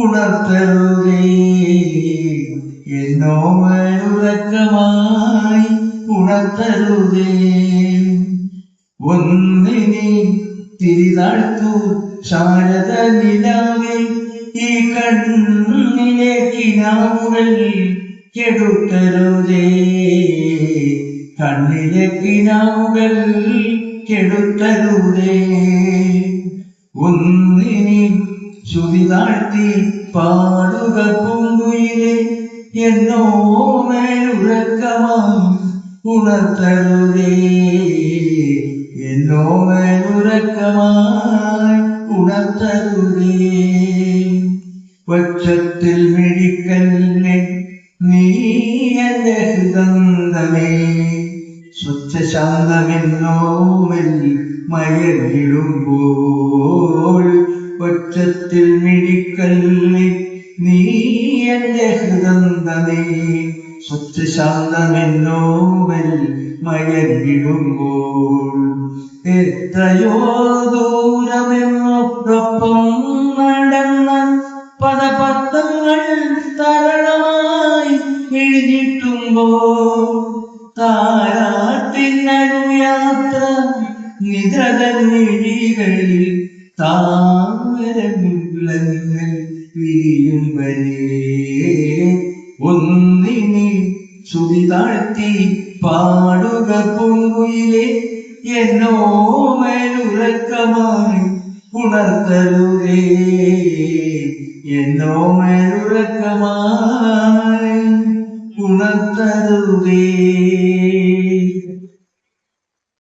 ഉണർത്തരുതേ എന്നോമലുറക്കമായി ഉണർത്തരുതേ. ഒന്നിനെ തിരിതാഴ്ത്തു ശാരദ നിലാവിൽ ഈ കണ്ണിലെ കിനാവുകൾ കെടുത്തരുതേ. കണ്ണിലെ കിനാവുകൾ കെടുത്തരുതേ. ഒന്നിനെ ശ്രുതി താഴ്ത്തി പാടുക പൂങ്കുയിലെ എന്നോമലുറക്കമായി ഉണർത്തരുതേ. എന്നോമലുറക്കമായി ഉണർത്തരുതേ. പക്ഷത്തിൽ മിഴിക്കല്ലേ നീ എന്റെ ഹൃദന്തമേ. സ്വച്ഛശാന്തമെന്നോമൽ മയങ്ങിടുമ്പോൾ പക്ഷത്തിൽ മിഴിക്കല്ലേ നീ എന്റെ ഹൃദന്തമേ. സ്വച്ഛശാന്തമെന്നോമൽ മയങ്ങിടുമ്പോൾ എത്രയോ ദൂരമെന്നൊപ്പം നടന്ന പദപത്രങ്ങൾ തരണമായി എഴുതിയിട്ടുമ്പോൾ താരാട്ടിനരുയാത്ര നിദ്രതൻ മിഴികളിൽ താരമുള്ളങ്ങൾ വിരിയും വരെ. ഒന്നിനെ ശ്രുതി താഴ്ത്തി പാടുക പൂങ്കുയിലെ എന്നോമലുറക്കമായി ഉണർത്തരുതേ. എന്നോമലുറക്കമായി ഉണർത്തരുതേ.